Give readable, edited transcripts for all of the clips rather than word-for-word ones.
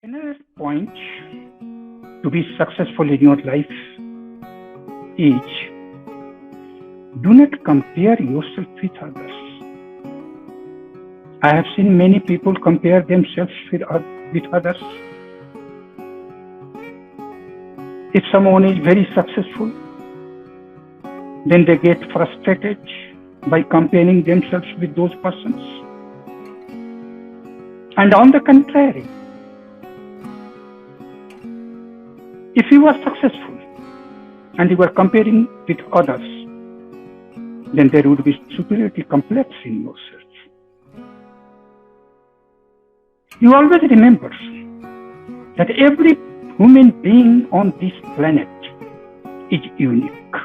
Another point to be successful in your life is do not compare yourself with others. I have seen many people compare themselves with others. If someone is very successful, then they get frustrated by comparing themselves with those persons. And on the contrary, if you are successful and you are comparing with others, then there would be superiority complex in yourself. You always remember that every human being on this planet is unique.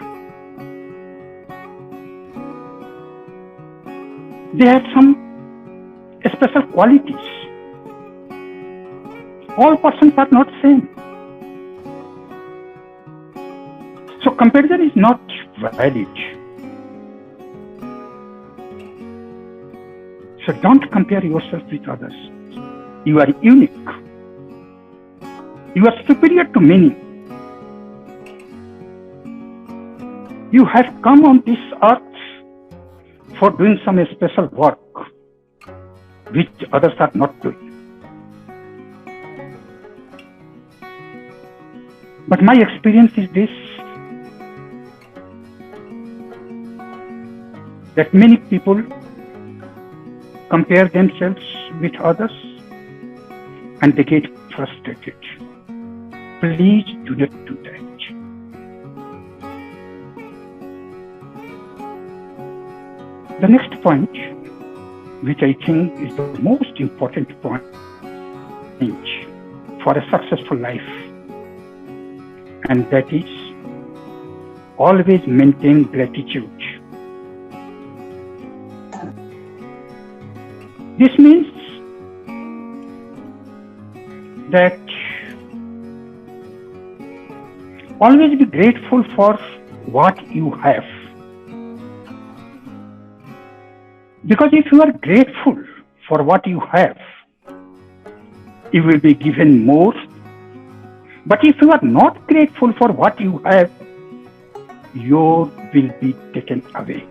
They have some special qualities. All persons are not same. So comparison is not valid. So don't compare yourself with others. You are unique. You are superior to many. You have come on this earth for doing some special work which others are not doing. But my experience is this, that many people compare themselves with others and they get frustrated. Please do not do that. The next point, which I think is the most important point for a successful life, and that is always maintain gratitude. This means that always be grateful for what you have. Because if you are grateful for what you have, you will be given more. But if you are not grateful for what you have, yours will be taken away.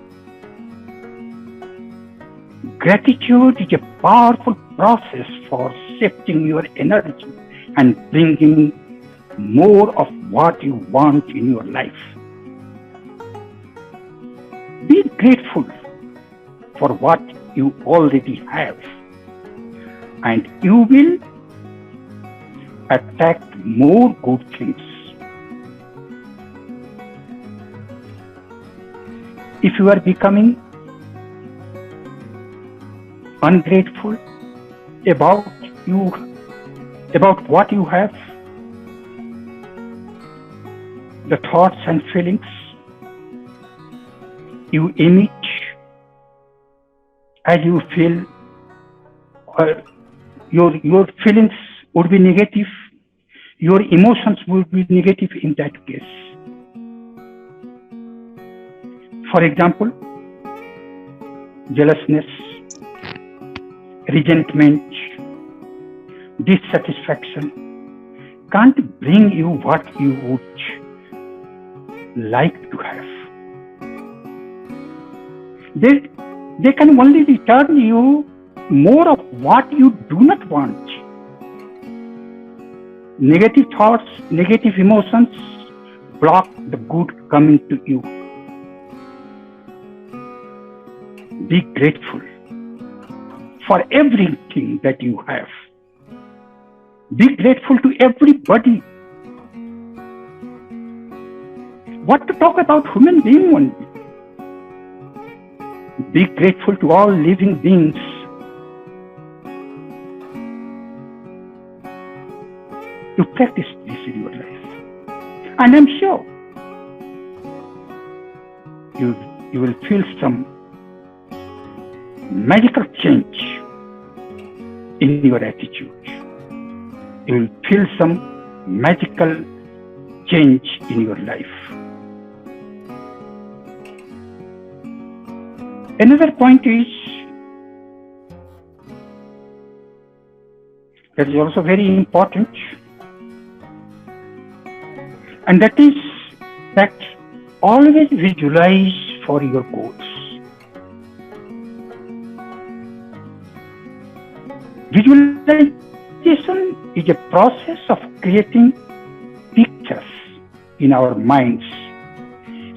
Gratitude is a powerful process for shifting your energy and bringing more of what you want in your life. Be grateful for what you already have, and you will attract more good things. If you are becoming ungrateful about what you have, the thoughts and feelings you emit as you feel, your feelings would be negative, your emotions would be negative in that case. For example, jealousness, resentment, dissatisfaction can't bring you what you would like to have. They can only return you more of what you do not want. Negative thoughts, negative emotions block the good coming to you. Be grateful for everything that you have. Be grateful to everybody. What to talk about human being only? Be grateful to all living beings. You practice this in your life, and I'm sure you will feel some magical change in your attitude. You will feel some magical change in your life. Another point is that is also very important, and that is that always visualize for your goals. Visualization is a process of creating pictures in our minds,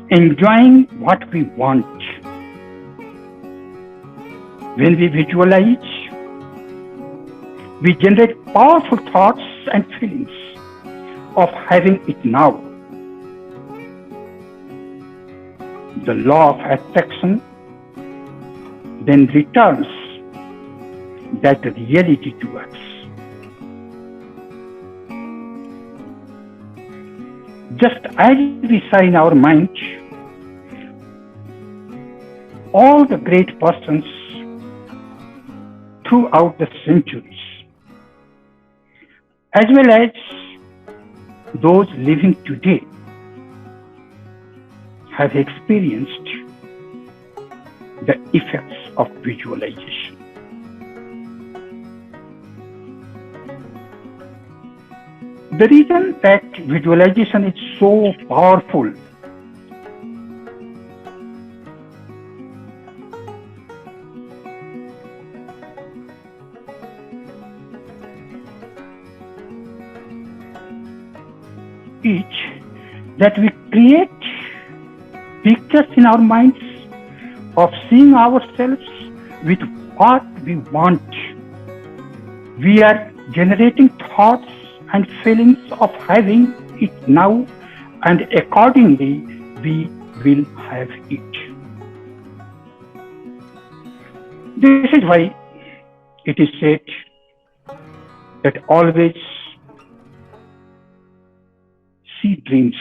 enjoying what we want. When we visualize, we generate powerful thoughts and feelings of having it now. The law of attraction then returns that reality to us. Just as we saw in our mind, all the great persons throughout the centuries, as well as those living today, have experienced the effects of visualization. The reason that visualization is so powerful is that we create pictures in our minds of seeing ourselves with what we want. We are generating thoughts and feelings of having it now, and accordingly we will have it. This is why it is said that always see dreams.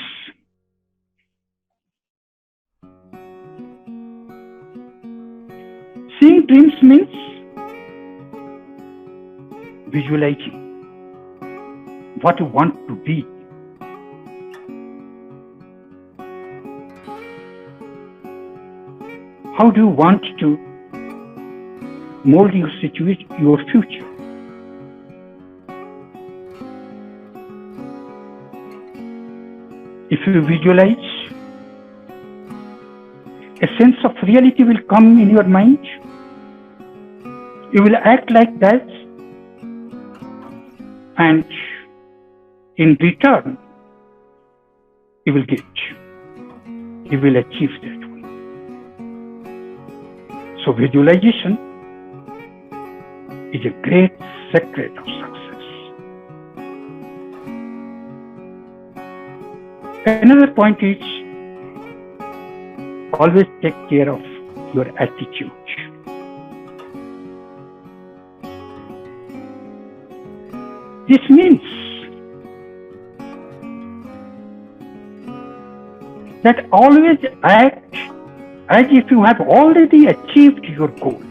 Seeing dreams means visualizing what you want to be. How do you want to mold your situation, your future? If you visualize, a sense of reality will come in your mind. You will act like that, and in return, you will get. You will achieve that one. So visualization is a great secret of success. Another point is always take care of your attitude. This means that always act as if you have already achieved your goal.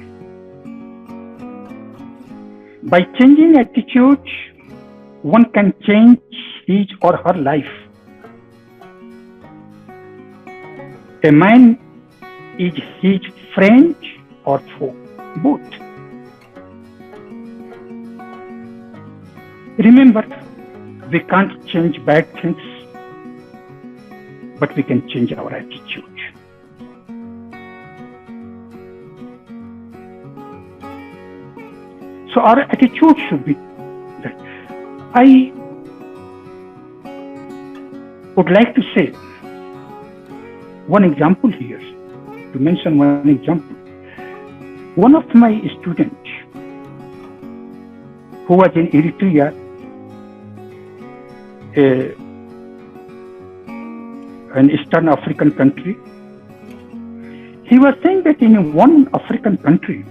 By changing attitude, one can change his or her life. A man is his friend or foe, both. Remember, we can't change bad things, but we can change our attitude. So our attitude should be that. I would like to say one example here, to mention one example. One of my students who was in Eritrea, an Eastern African country, he was saying that in one African country,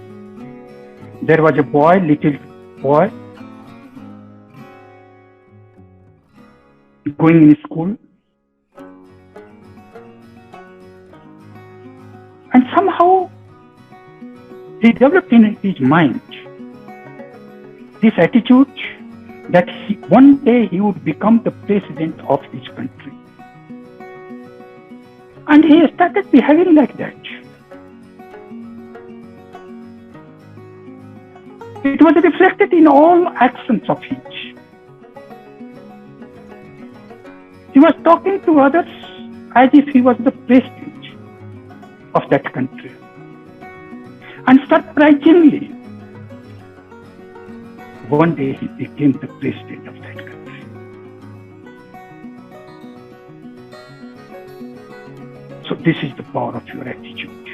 there was a boy, little boy, going in school, and somehow he developed in his mind this attitude that one day he would become the president of his country. And he started behaving like that. It was reflected in all actions of each. He was talking to others as if he was the president of that country. And surprisingly, one day he became the president of that country. So this is the power of your attitude.